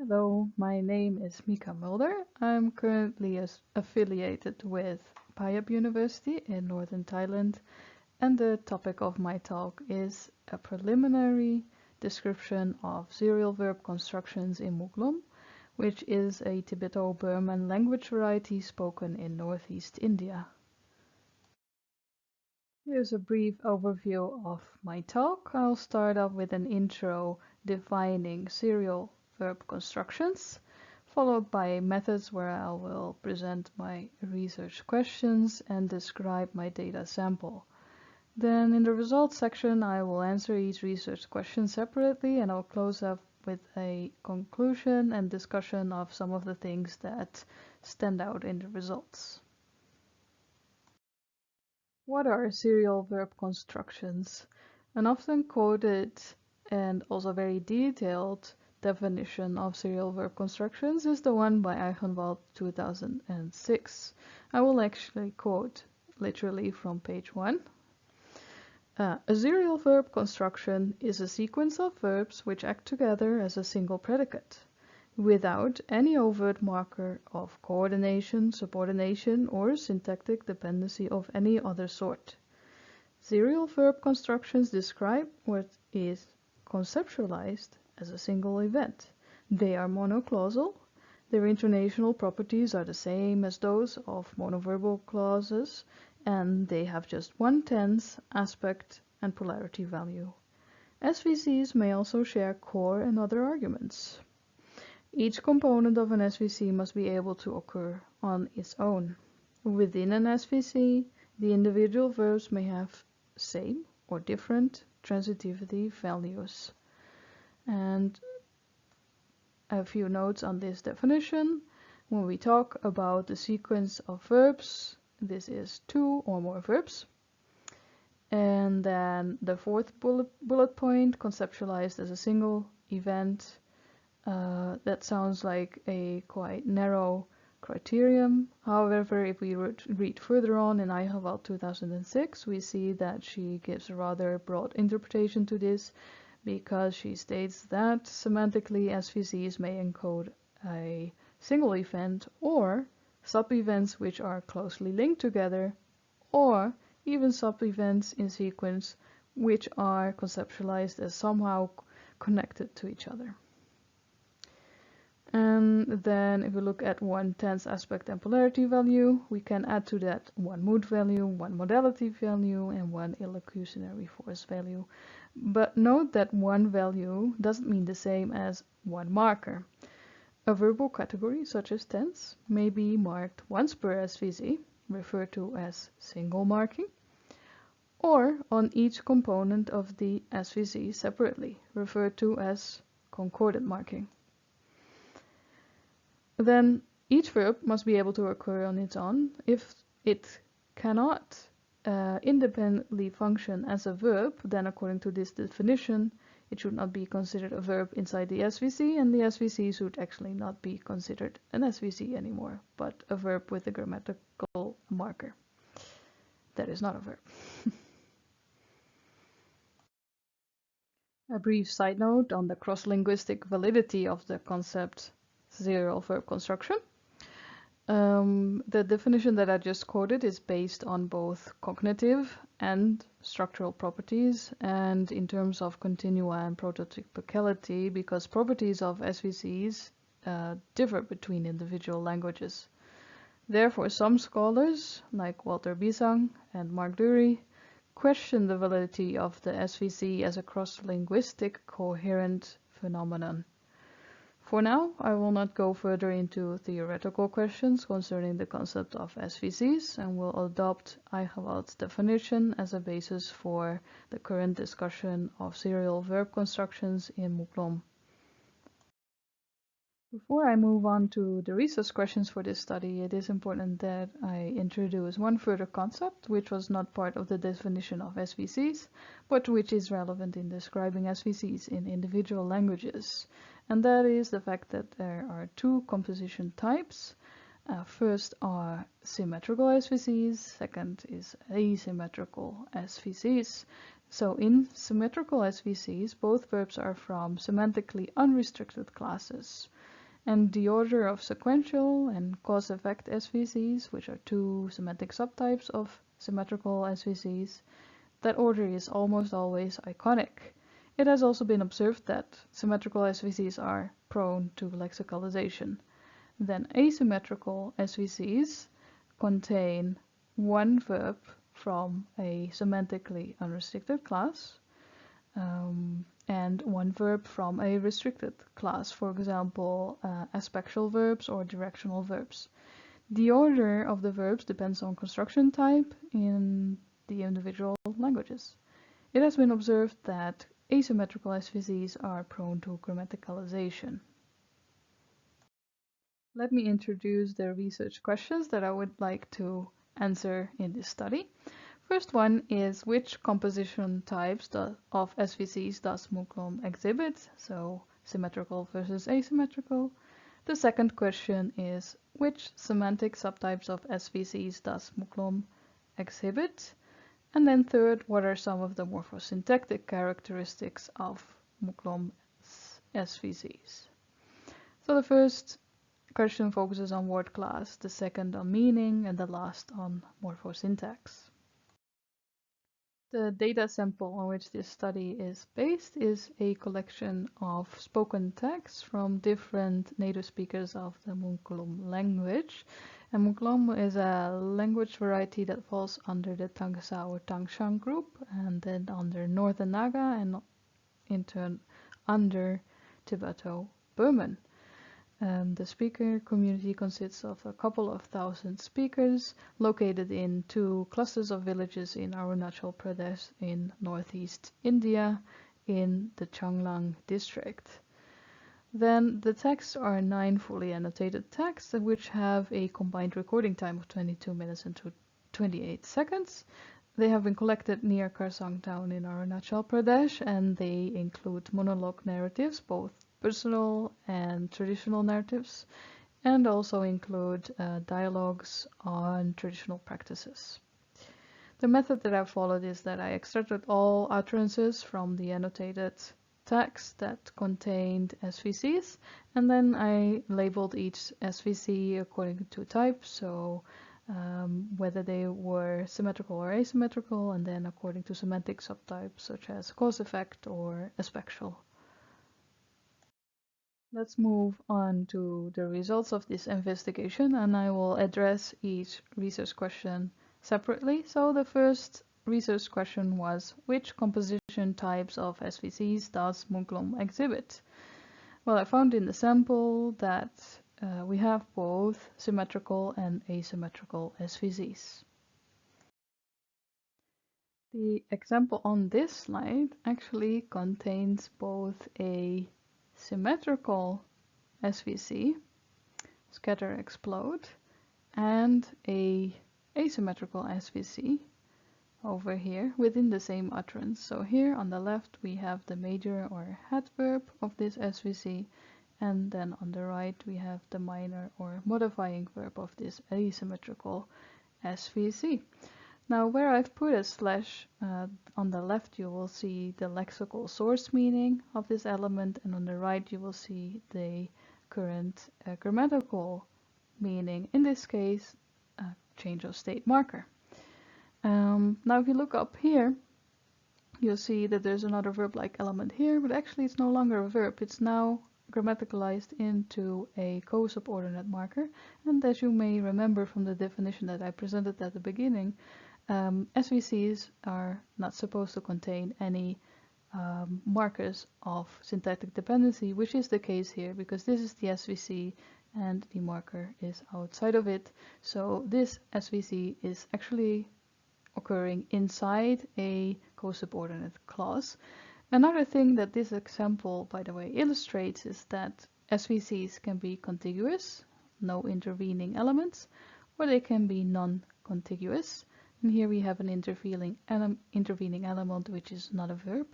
Hello, my name is Mijke Mulder. I'm currently affiliated with Payap University in northern Thailand, and the topic of my talk is a preliminary description of serial verb constructions in Muklom, which is a Tibeto-Burman language variety spoken in northeast India. Here's a brief overview of my talk. I'll start off with an intro defining serial verb constructions, followed by methods where I will present my research questions and describe my data sample. Then in the results section, I will answer each research question separately, and I'll close up with a conclusion and discussion of some of the things that stand out in the results. What are serial verb constructions? An often quoted and also very detailed definition of serial verb constructions is the one by Eichenwald 2006. I will actually quote literally from page 1. A serial verb construction is a sequence of verbs which act together as a single predicate, without any overt marker of coordination, subordination, or syntactic dependency of any other sort. Serial verb constructions describe what is conceptualized as a single event. They are monoclausal. Their intonational properties are the same as those of monoverbal clauses, and they have just one tense, aspect, and polarity value. SVCs may also share core and other arguments. Each component of an SVC must be able to occur on its own. Within an SVC, the individual verbs may have same or different transitivity values. And a few notes on this definition. When we talk about the sequence of verbs, this is two or more verbs. And then the fourth bullet point, conceptualized as a single event. That sounds like a quite narrow criterion. However, if we read further on in Eichenwald 2006, we see that she gives a rather broad interpretation to this, because she states that semantically SVCs may encode a single event or sub-events which are closely linked together, or even sub-events in sequence which are conceptualized as somehow connected to each other. And then if we look at one tense, aspect, and polarity value, we can add to that one mood value, one modality value, and one illocutionary force value. But note that one value doesn't mean the same as one marker. A verbal category, such as tense, may be marked once per SVC, referred to as single marking, or on each component of the SVC separately, referred to as concordant marking. Then each verb must be able to occur on its own. If it cannot independently function as a verb, then according to this definition, it should not be considered a verb inside the SVC, and the SVC should actually not be considered an SVC anymore, but a verb with a grammatical marker. That is not a verb. A brief side note on the cross-linguistic validity of the concept serial verb construction. The definition that I just quoted is based on both cognitive and structural properties, and in terms of continua and prototypicality, because properties of SVCs differ between individual languages. Therefore, some scholars, like Walter Bisang and Mark Dury, question the validity of the SVC as a cross-linguistic coherent phenomenon. For now, I will not go further into theoretical questions concerning the concept of SVCs, and will adopt Eichenwald's definition as a basis for the current discussion of serial verb constructions in Muklom. Before I move on to the research questions for this study, it is important that I introduce one further concept which was not part of the definition of SVCs, but which is relevant in describing SVCs in individual languages. And that is the fact that there are two composition types. First are symmetrical SVCs, second is asymmetrical SVCs. So in symmetrical SVCs, both verbs are from semantically unrestricted classes. And the order of sequential and cause-effect SVCs, which are two semantic subtypes of symmetrical SVCs, that order is almost always iconic. It has also been observed that symmetrical SVCs are prone to lexicalization. Then asymmetrical SVCs contain one verb from a semantically unrestricted class, and one verb from a restricted class, for example, aspectual verbs or directional verbs. The order of the verbs depends on construction type in the individual languages. It has been observed that asymmetrical SVCs are prone to grammaticalization. Let me introduce the research questions that I would like to answer in this study. First one is, which composition types of SVCs does Muklom exhibit? So symmetrical versus asymmetrical. The second question is, which semantic subtypes of SVCs does Muklom exhibit? And then third, what are some of the morphosyntactic characteristics of Muklom's SVCs? So the first question focuses on word class, the second on meaning, and the last on morphosyntax. The data sample on which this study is based is a collection of spoken texts from different native speakers of the Muklom language. And Muklom is a language variety that falls under the Tangsa or Tangshan group, and then under Northern Naga, and in turn under Tibeto-Burman. The speaker community consists of a couple of thousand speakers located in two clusters of villages in Arunachal Pradesh in northeast India in the Changlang district. Then the texts are 9 fully annotated texts which have a combined recording time of 22 minutes and 28 seconds. They have been collected near Karsang town in Arunachal Pradesh, and they include monologue narratives, both personal and traditional narratives, and also include dialogues on traditional practices. The method that I followed is that I extracted all utterances from the annotated text that contained SVCs, and then I labeled each SVC according to type, so whether they were symmetrical or asymmetrical, and then according to semantic subtypes such as cause-effect or aspectual. Let's move on to the results of this investigation, and I will address each research question separately. So the first research question was, which composition types of SVCs does Muklom exhibit? Well, I found in the sample that we have both symmetrical and asymmetrical SVCs. The example on this slide actually contains both a symmetrical SVC, scatter explode, and a asymmetrical SVC over here within the same utterance. So here on the left we have the major or head verb of this SVC, and then on the right we have the minor or modifying verb of this asymmetrical SVC. Now where I've put a slash on the left you will see the lexical source meaning of this element, and on the right you will see the current grammatical meaning, in this case change of state marker. Now if you look up here you'll see that there's another verb-like element here, but actually it's no longer a verb, it's now grammaticalized into a co-subordinate marker. And as you may remember from the definition that I presented at the beginning, SVCs are not supposed to contain any markers of syntactic dependency, which is the case here because this is the SVC and the marker is outside of it. So this SVC is actually occurring inside a co-subordinate clause. Another thing that this example, by the way, illustrates is that SVCs can be contiguous, no intervening elements, or they can be non-contiguous. And here we have an intervening element, which is not a verb,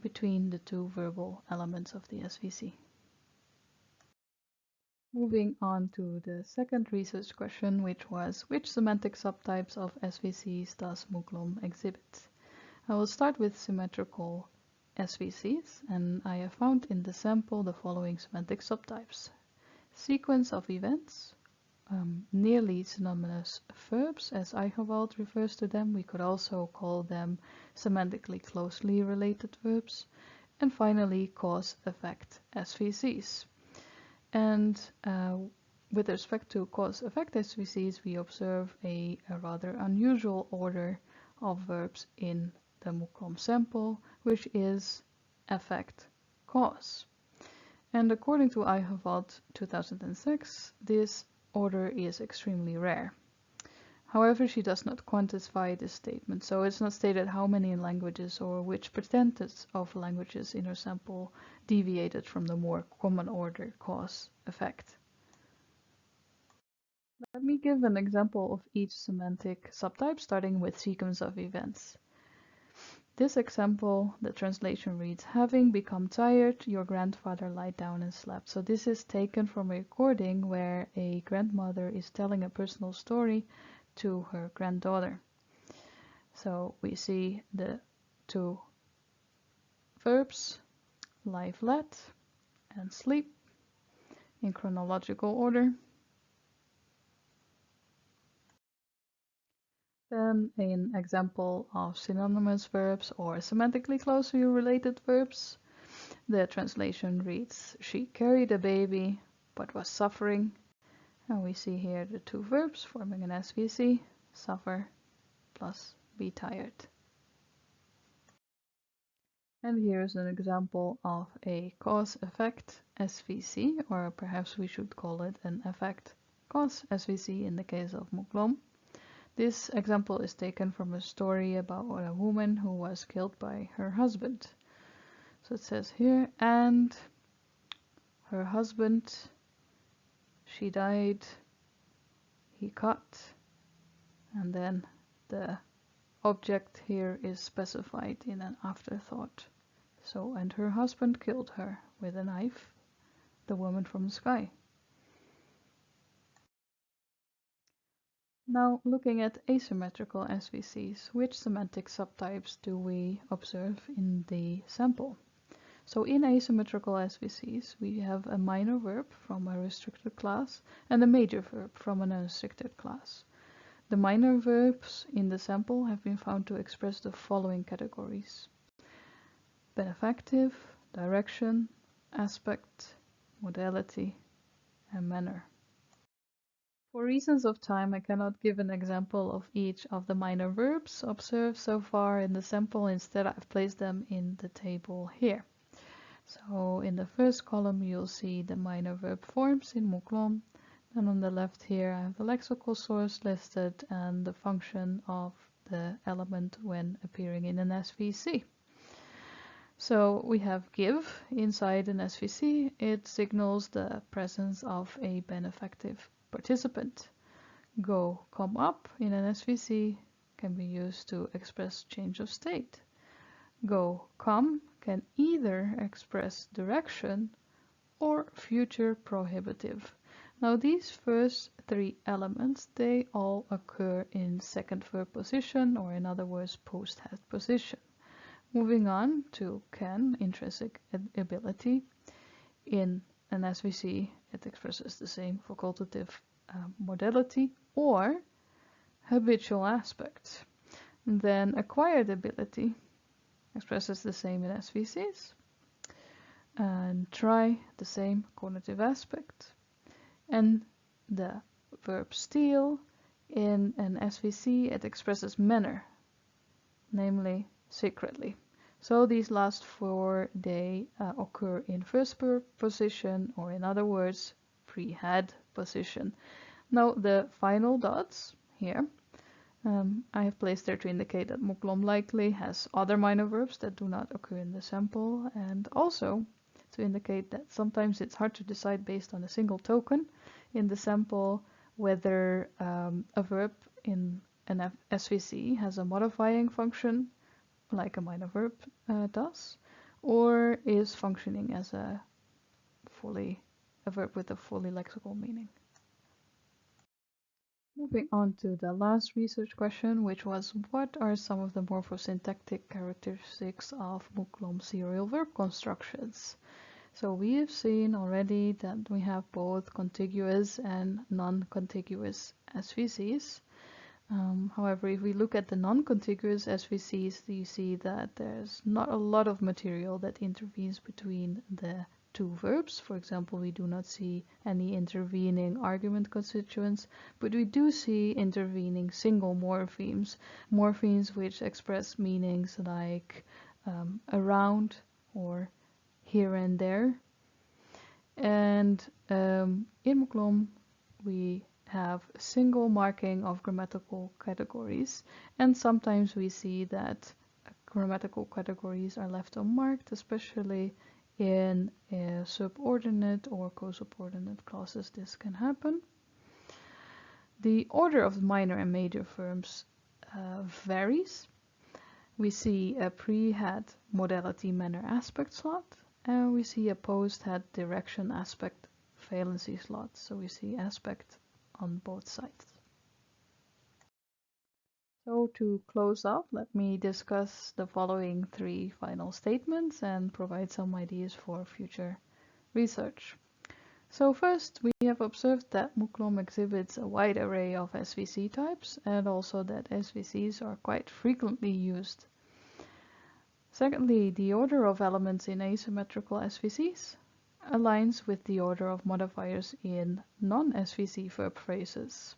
between the two verbal elements of the SVC. Moving on to the second research question, which was, which semantic subtypes of SVCs does Muklom exhibit? I will start with symmetrical SVCs, and I have found in the sample the following semantic subtypes. Sequence of events, nearly synonymous verbs, as Eichenwald refers to them. We could also call them semantically closely related verbs. And finally, cause-effect SVCs. And with respect to cause-effect SVCs, we observe a rather unusual order of verbs in the Muklom sample, which is effect-cause. And according to Eichenwald 2006, this order is extremely rare. However, she does not quantify this statement, so it's not stated how many languages or which percentage of languages in her sample deviated from the more common order cause-effect. Let me give an example of each semantic subtype, starting with sequence of events. This example, the translation reads, "Having become tired, your grandfather lied down and slept." So this is taken from a recording where a grandmother is telling a personal story to her granddaughter. So we see the two verbs, lie flat and sleep, in chronological order. Then an example of synonymous verbs or semantically closely related verbs. The translation reads, "She carried a baby but was suffering." And we see here the two verbs forming an SVC, suffer plus be tired. And here's an example of a cause-effect SVC, or perhaps we should call it an effect-cause SVC in the case of Muklom. This example is taken from a story about a woman who was killed by her husband. So it says here, and her husband, she died, he cut, and then the object here is specified in an afterthought. So, and her husband killed her with a knife, the woman from the sky. Now, looking at asymmetrical SVCs, which semantic subtypes do we observe in the sample? So in asymmetrical SVCs, we have a minor verb from a restricted class and a major verb from an unrestricted class. The minor verbs in the sample have been found to express the following categories: benefactive, direction, aspect, modality, and manner. For reasons of time, I cannot give an example of each of the minor verbs observed so far in the sample. Instead, I've placed them in the table here. So in the first column, you'll see the minor verb forms in Muklom. And on the left here, I have the lexical source listed and the function of the element when appearing in an SVC. So we have give inside an SVC. It signals the presence of a benefactive participant. Go, come up in an SVC can be used to express change of state. Go, come can either express direction or future prohibitive. Now these first three elements, they all occur in second verb position, or in other words, post-head position. Moving on to can, intrinsic ability. In an SVC, it expresses the same facultative modality or habitual aspect. And then acquired ability expresses the same in SVCs. And try, the same cognitive aspect. And the verb steal, in an SVC, it expresses manner, namely secretly. So these last four, they occur in first verb position, or in other words, pre-head position. Now the final dots here, I have placed there to indicate that Muklom likely has other minor verbs that do not occur in the sample, and also to indicate that sometimes it's hard to decide based on a single token in the sample whether a verb in an SVC has a modifying function like a minor verb does, or is functioning as a verb with a fully lexical meaning. Moving on to the last research question, which was what are some of the morphosyntactic characteristics of Muklom serial verb constructions? So we have seen already that we have both contiguous and non-contiguous SVCs. However, if we look at the non-contiguous SVCs, you see that there's not a lot of material that intervenes between the two verbs. For example, we do not see any intervening argument constituents, but we do see intervening single morphemes, morphemes which express meanings like around or here and there. And in Muklom, we have single marking of grammatical categories, and sometimes we see that grammatical categories are left unmarked, especially in subordinate or co-subordinate clauses. This can happen. The order of minor and major verbs varies. We see a pre-head modality manner aspect slot, and we see a post-head direction aspect valency slot. So we see aspect on both sides. So to close up, let me discuss the following 3 final statements and provide some ideas for future research. So first, we have observed that Muklom exhibits a wide array of SVC types and also that SVCs are quite frequently used. Secondly, the order of elements in asymmetrical SVCs aligns with the order of modifiers in non-SVC verb phrases.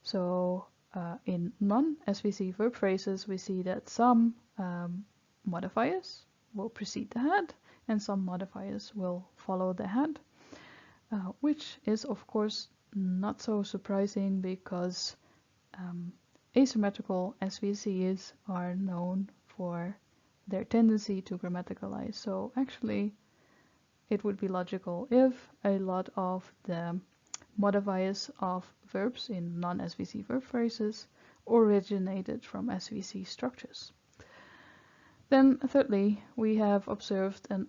So in non-SVC verb phrases, we see that some modifiers will precede the head and some modifiers will follow the head, which is of course not so surprising because asymmetrical SVCs are known for their tendency to grammaticalize. So actually, it would be logical if a lot of the modifiers of verbs in non-SVC verb phrases originated from SVC structures. Then thirdly, we have observed an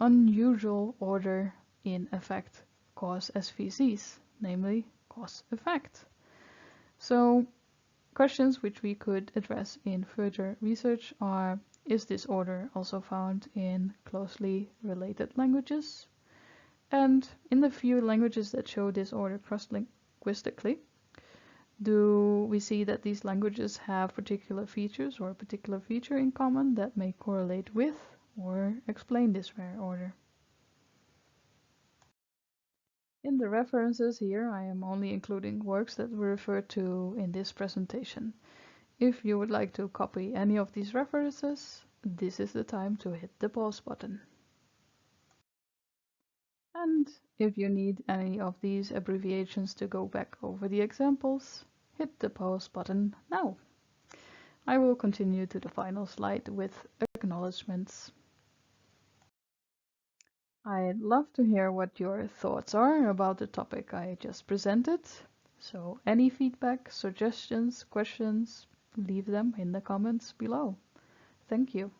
unusual order in effect cause SVCs, namely cause-effect. So questions which we could address in further research are, is this order also found in closely related languages? And in the few languages that show this order cross-linguistically, do we see that these languages have particular features or a particular feature in common that may correlate with or explain this rare order? In the references here, I am only including works that were referred to in this presentation. If you would like to copy any of these references, this is the time to hit the pause button. And if you need any of these abbreviations to go back over the examples, hit the pause button now. I will continue to the final slide with acknowledgements. I'd love to hear what your thoughts are about the topic I just presented. So any feedback, suggestions, questions, leave them in the comments below. Thank you.